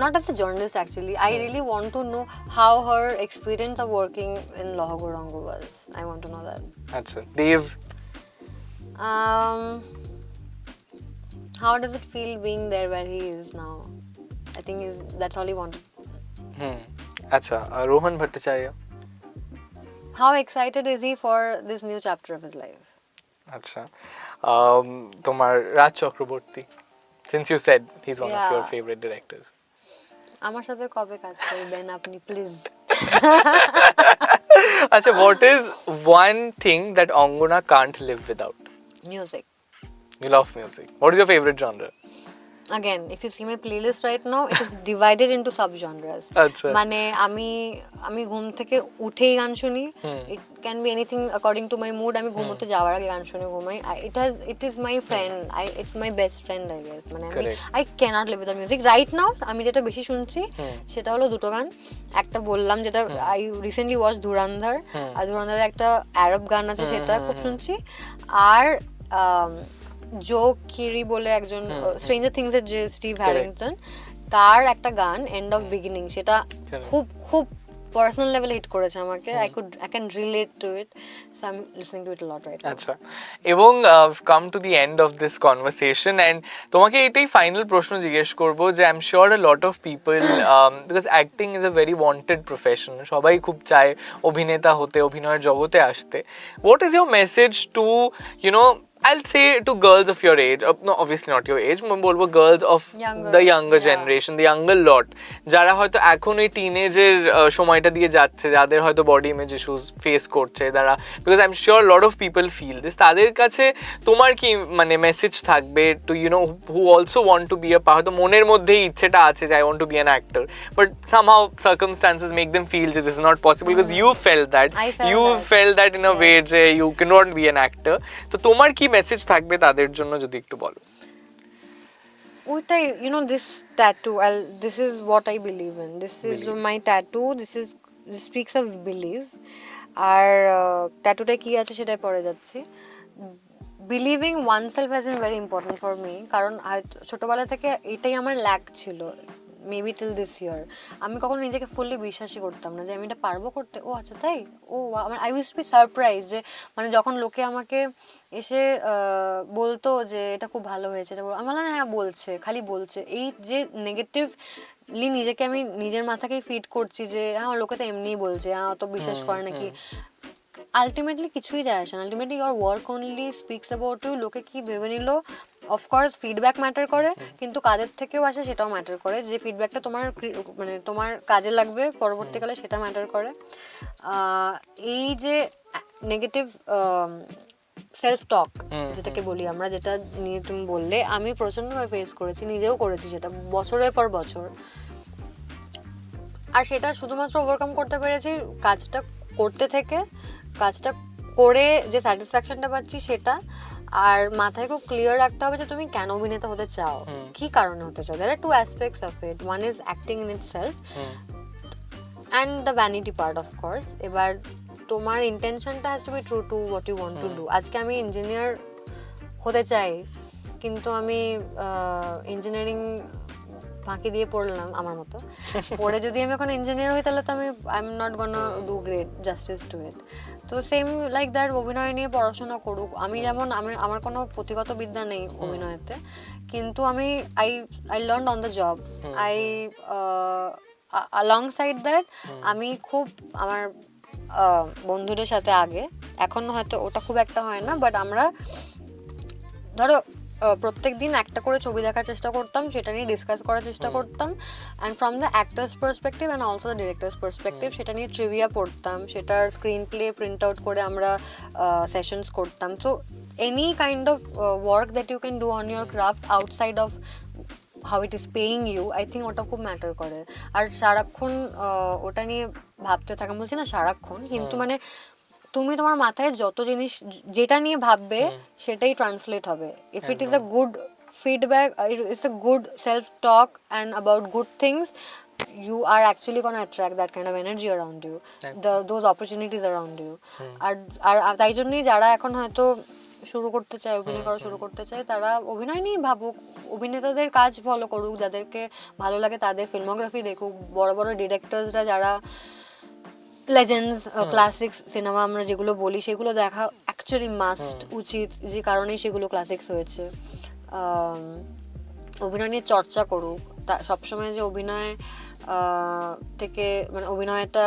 Not as a journalist actually. I really want to know how her experience of working in Lohagorango was. I want to know that. Acha, Dave. How does it feel being there where he is now? I think that's all he wanted. Acha, Rohan Bhattacharya. How excited is he for this new chapter of his life? Acha, tomar Raj Chakraborty. Since you said he's one of your Yeah. favorite directors. আমার সাথে কবে কাজ করবেন আপনি please? Acha, what is one thing that Angana can't live without? Music. You love music. What is your favorite genre? Again, if you see my playlist right now, it is divided into sub-genres. আচ্ছা। মানে আমি ঘুম থেকে উঠেই গান শুনি. It can be anything according to my mood. আমি ঘুমোতে যাওয়ার আগে গান শুনে ঘুমাই. It is my friend. It's my best friend, I guess. মানে I cannot live without music. Right now, আমি যেটা বেশি শুনছি সেটা হলো দুটো গান. একটা বললাম যেটা I recently watched ধুরন্ধর. আর ধুরন্ধরের একটা আরব গান আছে সেটা খুব শুনছি. আর জো কিরি বলে একজন স্ট্রেঞ্জার থিংস এর যে স্টিভ হ্যারিংটন, তার একটা গান এন্ড অফ বিগিনিং, সেটা খুব খুব পার্সোনাল লেভেলে হিট করেছে আমাকে. I can relate to it, so I'm listening to it a lot right now. আচ্ছা, এবং come to the end of this conversation and তোমাকে এটাই ফাইনাল প্রশ্ন জিজ্ঞেস করবো যে I am sure a lot of people, because acting is a very wanted profession, সবাই খুব চায় অভিনেতা হতে, অভিনয়ের জগতে আসতে. What is your message to you know, I'll say to girls of your age, no, obviously not your age, বলবো girls of the younger generation, the younger lot, যারা হয়তো এখন এই টিনেজের সময়টা দিয়ে যাচ্ছে, যাদের হয়তো বডি ইমেজ ইস্যুস ফেস করছে তারা, because I am sure lot of people feel this, তাদের কাছে তোমার কি মানে মেসেজ থাকবে to you know who also want to be হয়তো মনের মধ্যেই ইচ্ছেটা আছে যে I want to be an actor, but somehow circumstances make them feel যে this is not possible, because you felt that in a way যে you can not be an actor. তো তোমার কি মেসেজ থাকবে তাদের জন্য যদি একটু বলো? ওইটাই, you know, this tattoo, this is what I believe in. This is my tattoo. This speaks of belief. আর ট্যাটুটা কি আছে সেটাই পরে যাচ্ছি. Believing oneself has been very important for me, কারণ ছোটোবেলা থেকে এটাই আমার ল্যাক ছিল. মেবি টিল দিস ইয়ার আমি কখনো নিজেকে ফুললি বিশ্বাসই করতাম না যে আমি এটা পারবো করতে. ও আচ্ছা তাই, ও আমার I was to be surprise যে মানে যখন লোকে আমাকে এসে বলতো যে এটা খুব ভালো হয়েছে, এটা আমার হ্যাঁ বলছে, খালি বলছে. এই যে নেগেটিভলি নিজেকে আমি নিজের মাথাকেই ফিড করছি যে হ্যাঁ লোকে তো এমনিই বলছে, হ্যাঁ অত বিশ্বাস করে নাকি. আলটিমেটলি কিছুই যায় আসে না. Ultimately your work only speaks about you. লোকে কি ভেবে নিল, অফকোর্স ফিডব্যাক ম্যাটার করে, কিন্তু কাজের থেকেও আসে সেটাও ম্যাটার করে. যে ফিডব্যাকটা তোমার মানে তোমার কাজে লাগবে পরবর্তীকালে সেটা ম্যাটার করে. এই যে নেগেটিভ সেলফ টক যেটাকে বলি আমরা, যেটা নিয়ে তুমি বললে, আমি প্রচণ্ডভাবে ফেস করেছি, নিজেও করেছি সেটা বছরের পর বছর. আর সেটা শুধুমাত্র ওভারকাম করতে পেরেছি কাজটা করতে থেকে, কাজটা করে যে স্যাটিসফ্যাকশনটা পাচ্ছি সেটা. আর মাথায় খুব ক্লিয়ার রাখতে হবে যে তুমি কেন অভিনেতা হতে চাও, কি কারণে হতে চাও. there are two aspects of it. one is acting in itself and the vanity part of course. এবার তোমার ইন্টেনশনটা has to be true to what you want to do. আজকে আমি ইঞ্জিনিয়ার হতে চাই, কিন্তু আমি ইঞ্জিনিয়ারিং ফাঁকি দিয়ে পড়লাম আমার মতো পড়ে, যদি আমি এখন ইঞ্জিনিয়ার হই তাহলে তো আমি I am not gonna do great justice to it. তো সেম লাইক দ্যাট অভিনয় নিয়ে পড়াশোনা করুক. আমি যেমন আমার কোনো পুঁথিগত বিদ্যা নেই অভিনয়তে, কিন্তু আমি I learn on the job. along side that আমি খুব আমার বন্ধুদের সাথে আগে, এখন হয়তো ওটা খুব একটা হয় না, বাট আমরা ধরো প্রত্যেক দিন একটা করে ছবি দেখার চেষ্টা করতাম, সেটা নিয়ে ডিসকাস করার চেষ্টা করতাম. And from the actors perspective and also the directors perspective সেটা নিয়ে ট্রিভিয়া পড়তাম, সেটার স্ক্রিন প্লে প্রিন্ট আউট করে আমরা সেশনস করতাম. So any kind of work that you can do on your craft outside of how it is paying you, I think ওটা খুব matter করে. আর সারাক্ষণ ওটা নিয়ে ভাবতে থাকা, বলছি না সারাক্ষণ, কিন্তু মানে তুমি তোমার মাথায় যত জিনিস যেটা নিয়ে ভাববে সেটাই ট্রান্সলেট হবে. If it is a good feedback, it's a good self talk and about good things, you are actually going to attract that kind of energy around you, those opportunities around you. আর তাই জন্যই যারা এখন হয়তো শুরু করতে চায়, অভিনয় করা শুরু করতে চায়, তারা অভিনয় নিয়ে ভাবুক, অভিনেতাদের কাজ ফলো করুক, যাদেরকে ভালো লাগে তাদের ফিল্মোগ্রাফি দেখুক, বড় বড় ডিরেক্টরসরা যারা লেজেন্ডস ক্লাসিক্স সিনেমা আমরা যেগুলো বলি সেগুলো দেখা অ্যাকচুয়ালি মাস্ট, উচিত, যে কারণেই সেগুলো ক্লাসিক্স হয়েছে। অভিনয় নিয়ে চর্চা করুক, সবসময় যে অভিনয় থেকে মানে অভিনয়টা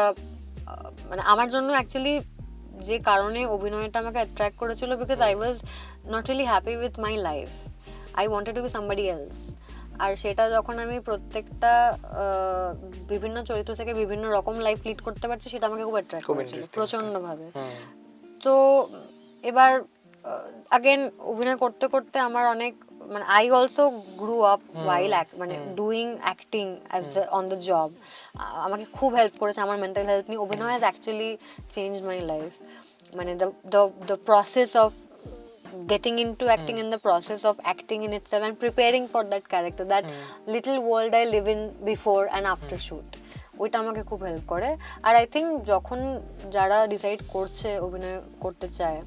মানে আমার জন্য অ্যাকচুয়ালি যে কারণে অভিনয়টা আমাকে অ্যাট্রাক্ট করেছিল, because I was not really happy with my life, I wanted to be somebody else. আর সেটা যখন আমি প্রত্যেকটা বিভিন্ন চরিত্র থেকে বিভিন্ন রকম লাইফ লিড করতে পারছি, সেটা আমাকে খুব অ্যাট্রাক্ট করেছিল প্রচণ্ডভাবে। তো এবার আগেন অভিনয় করতে করতে আমার অনেক মানে I also grew up while মানে doing acting as on the job. আমাকে খুব হেল্প করেছে আমার মেন্টাল হেলথ নিয়ে। অভিনয় has actually changed my life, মানে the process of getting into acting and the process of acting in itself and preparing for that character, that little world I live in before and after shoot, ওইটা আমাকে খুব help করে। আর I think যখন যারা decide করছে অভিনয় করতে চায়,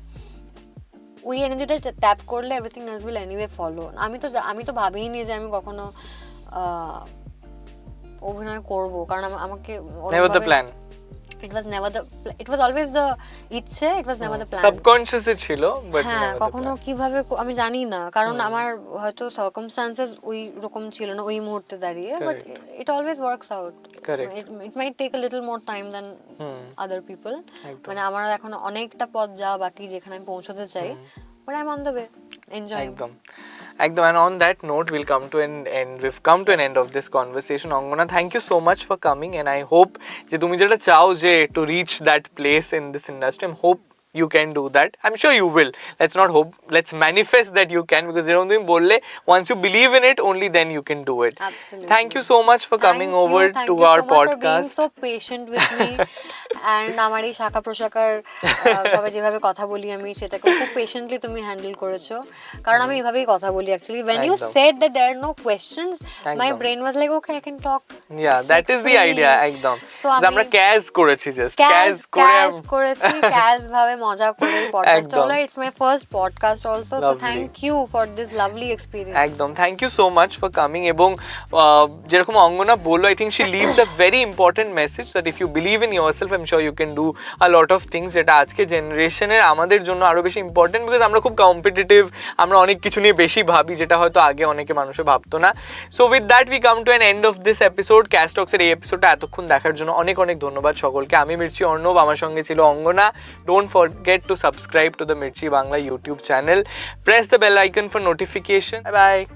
ওই এনার্জিটা ট্যাপ করলে everything else will anyway follow. আমি তো ভাবিই নি যে আমি কখনো অভিনয় করব, কারণ আমাকে it was always the ইচ্ছে, it was never the plan, subconscious এ ছিল, but হ্যাঁ কখনো কিভাবে আমি জানি না, কারণ আমার হয়তো সার্কামস্ট্যান্সেস ওই রকম ছিল না ওই মুহূর্তে দাঁড়িয়ে, but it always works out. Correct. It might take a little more time than other people. মানে আমার এখন অনেকটা পথ যাওয়া বাকি যেখানে আমি পৌঁছতে চাই, but I'm on the way, enjoying. একদম and on that note we'll come to an end, we've come to an end of this conversation. Angana, thank you so much for coming, and I hope যে তুমি যেটা চাও যে to reach that place in this industry, I hope you can do that. I'm sure you will. Let's not hope, let's manifest that you can, because যেরকম তুমি বললে, once you believe in it, only then you can do it. Absolutely. Thank you so much for coming over to our podcast. Thank you so much for being so patient with me and আমার এই শাখা প্রশাখার ভাবে যেভাবে কথা বলি আমি, সেটাকে খুব পেশেন্টলি তুমি হ্যান্ডেল করেছো, কারণ আমি এভাবেই কথা বলি actually. when you said that there are no questions, my brain was like okay, I can talk. Yeah, that is the idea. একদম আমরা ক্যাজ করেছি, জাস্ট ক্যাজ করেছি, ক্যাজ ভাবে মজা করে এই পডকাস্টটা হলো। It's my first podcast also, so thank you for this lovely experience. একদম, thank you so much for coming. এবং যেরকম অঙ্গনা বললো, I think she leaves a very important message that if you believe in yourself, I'm sure you can do a lot of things, যেটা আজকে জেনারেশনের আমাদের জন্য আরো বেশি ইম্পর্টেন্ট, বিকজ আমরা খুব কম্পিটিটিভ, আমরা অনেক কিছু নিয়ে বেশি ভাবি, যেটা হয়তো আগে অনেকে মানুষে ভাবতো না। So with that we come to an end of this episode. ক্যাজ টক্সের এই এপিসোডটা এতক্ষণ দেখার জন্য অনেক অনেক ধন্যবাদ সকলকে। আমি মির্চি অর্ণব, আমার সঙ্গে ছিল Angana. Don't forget to subscribe to the Mirchi Bangla YouTube channel. Press the bell icon for notification. Bye bye.